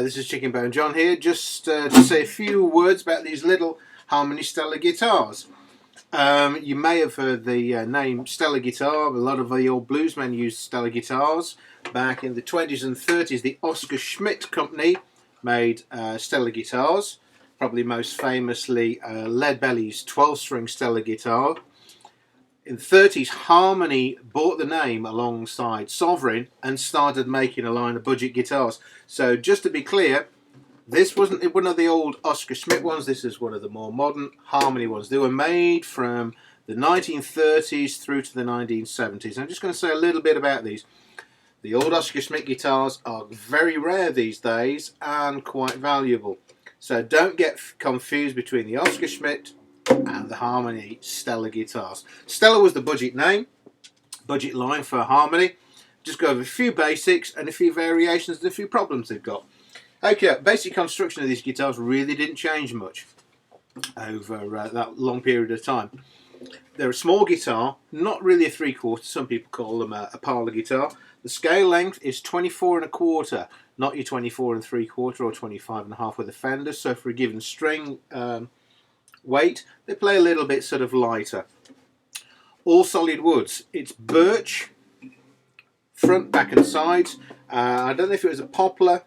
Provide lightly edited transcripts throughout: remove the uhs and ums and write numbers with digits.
Hello, this is ChickenboneJohn here, just to say a few words about these little Harmony Stella guitars. You may have heard the name Stella guitar. A lot of the old bluesmen used Stella guitars. Back in the 20s and 30s, the Oscar Schmidt company made Stella guitars, probably most famously Leadbelly's 12-string Stella guitar. In the 30s, Harmony bought the name alongside Sovereign and started making a line of budget guitars. So just to be clear, this wasn't one of the old Oscar Schmidt ones. This is one of the more modern Harmony ones. They were made from the 1930s through to the 1970s. I'm just going to say a little bit about these. The old Oscar Schmidt guitars are very rare these days and quite valuable. So don't get confused between the Oscar Schmidt and the Harmony Stella guitars. Stella was the budget name, budget line for Harmony. Just go over a few basics and a few variations and a few problems they've got. Okay, basic construction of these guitars really didn't change much over that long period of time. They're a small guitar, not really a 3/4. Some people call them a parlour guitar. The scale length is 24 1/4, not your 24 3/4 or 25 1/2 with a fender. So for a given string weight, they play a little bit sort of lighter. All solid woods. It's birch, front, back and sides. I don't know if it was a poplar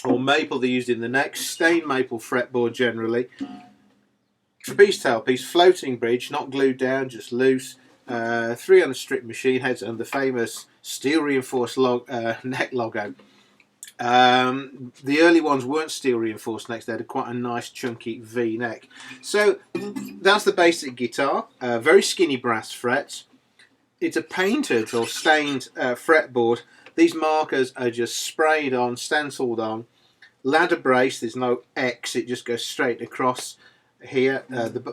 or maple they used in the neck. Stained maple fretboard generally. Trapeze tailpiece, floating bridge, not glued down, just loose. 300 strip machine heads and the famous steel reinforced neck logo. The early ones weren't steel reinforced necks. They had quite a nice chunky V neck. So that's the basic guitar. Very skinny brass frets. It's a painted or stained fretboard. These markers are just sprayed on, stenciled on. Ladder brace, there's no X, it just goes straight across here.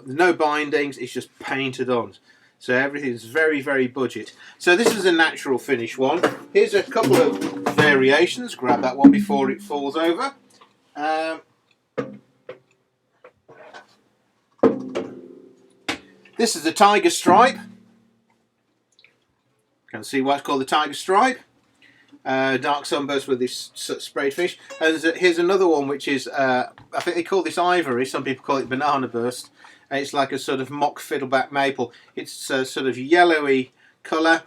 No bindings, it's just painted on. So everything's very, very budget. So this is a natural finish one. Here's a couple of variations. Grab that one before it falls over. This is a tiger stripe. You can see why it's called the tiger stripe. Dark sunburst with this sprayed finish. And here's another one which is, I think they call this ivory. Some people call it banana burst. It's like a sort of mock fiddleback maple. It's a sort of yellowy colour,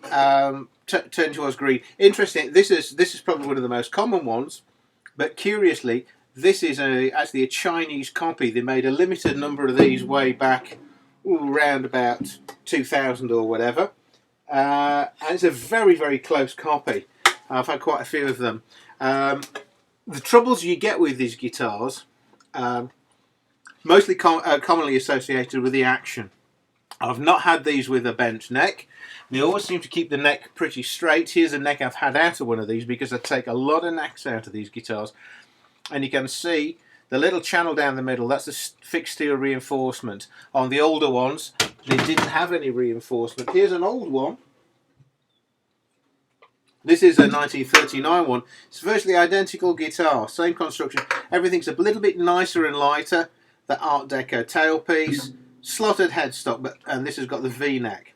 turned towards green. Interesting. This is probably one of the most common ones, but curiously, this is actually a Chinese copy. They made a limited number of these way back, around about 2000 or whatever, and it's a very, very close copy. I've had quite a few of them. The troubles you get with these guitars. Mostly commonly associated with the action. I've not had these with a bent neck. They always seem to keep the neck pretty straight. Here's a neck I've had out of one of these because I take a lot of necks out of these guitars. And you can see the little channel down the middle, that's a fixed steel reinforcement. On the older ones, they didn't have any reinforcement. Here's an old one. This is a 1939 one. It's virtually identical guitar, same construction. Everything's a little bit nicer and lighter. The Art Deco tailpiece, slotted headstock, and this has got the V-neck.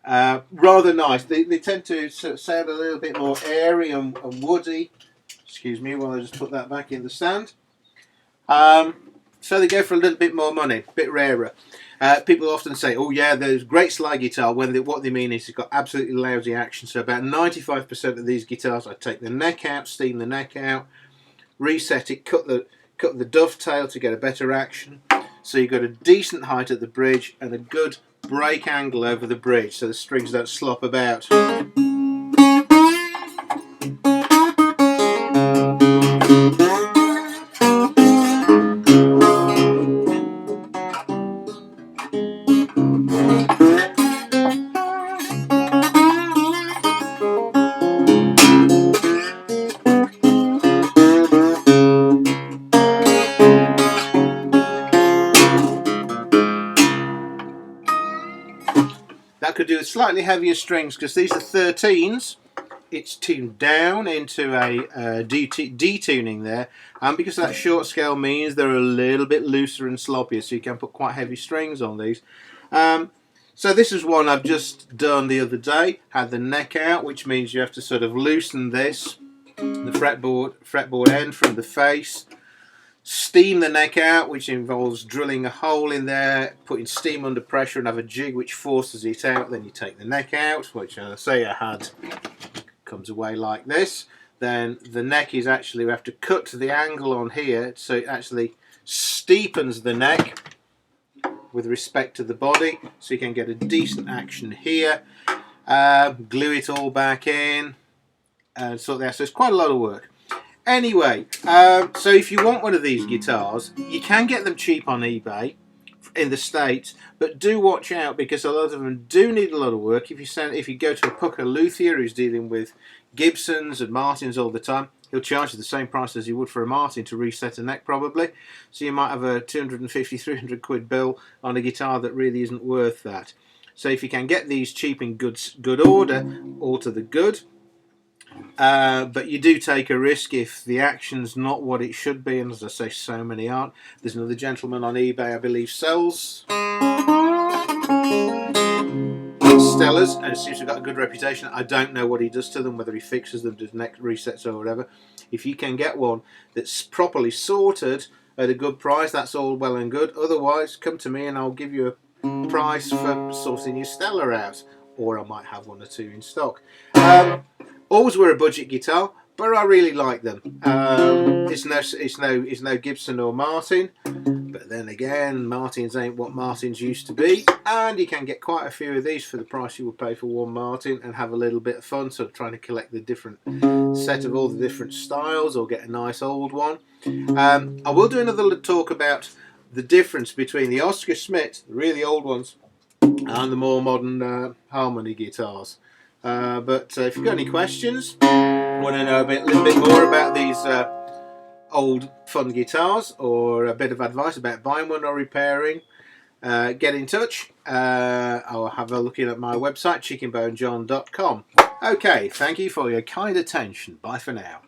Rather nice. They tend to sound a little bit more airy and woody. Excuse me while I just put that back in the stand. So they go for a little bit more money, a bit rarer. People often say, oh yeah, there's great slide guitar, when what they mean is it's got absolutely lousy action. So about 95% of these guitars, I take the neck out, steam the neck out, reset it, cut the dovetail to get a better action. So you've got a decent height at the bridge and a good break angle over the bridge so the strings don't slop about. That could do with slightly heavier strings because these are 13s. It's tuned down into a detuning there, and because that short scale means they're a little bit looser and sloppier, so you can put quite heavy strings on these. So this is one I've just done the other day. Had the neck out, which means you have to sort of loosen this the fretboard end from the face. Steam the neck out, which involves drilling a hole in there, putting steam under pressure and have a jig which forces it out. Then you take the neck out, which I say I had, comes away like this. Then the neck is actually, we have to cut the angle on here so it actually steepens the neck with respect to the body, so you can get a decent action here. Glue it all back in and sort that. So it's quite a lot of work. Anyway, so if you want one of these guitars, you can get them cheap on eBay in the States, but do watch out because a lot of them do need a lot of work. If you go to a Pucker luthier who's dealing with Gibsons and Martins all the time, he'll charge you the same price as you would for a Martin to reset a neck probably. So you might have a 250, 300 quid bill on a guitar that really isn't worth that. So if you can get these cheap in good order, all to the good. But you do take a risk if the action's not what it should be, and as I say, so many aren't. There's another gentleman on eBay, I believe, sells Stellas, and it seems to have got a good reputation. I don't know what he does to them, whether he fixes them, does neck resets or whatever. If you can get one that's properly sorted at a good price, that's all well and good. Otherwise, come to me and I'll give you a price for sorting your Stella out, or I might have one or two in stock. Always were a budget guitar, but I really like them. It's no Gibson or Martin, but then again, Martins ain't what Martins used to be, and you can get quite a few of these for the price you would pay for one Martin and have a little bit of fun, sort of trying to collect the different set of all the different styles or get a nice old one. I will do another talk about the difference between the Oscar Schmidt, the really old ones, and the more modern Harmony guitars. But if you've got any questions, want to know a little bit more about these old fun guitars, or a bit of advice about buying one or repairing, get in touch. I'll have a look in at my website, ChickenboneJohn.com. Okay, thank you for your kind attention. Bye for now.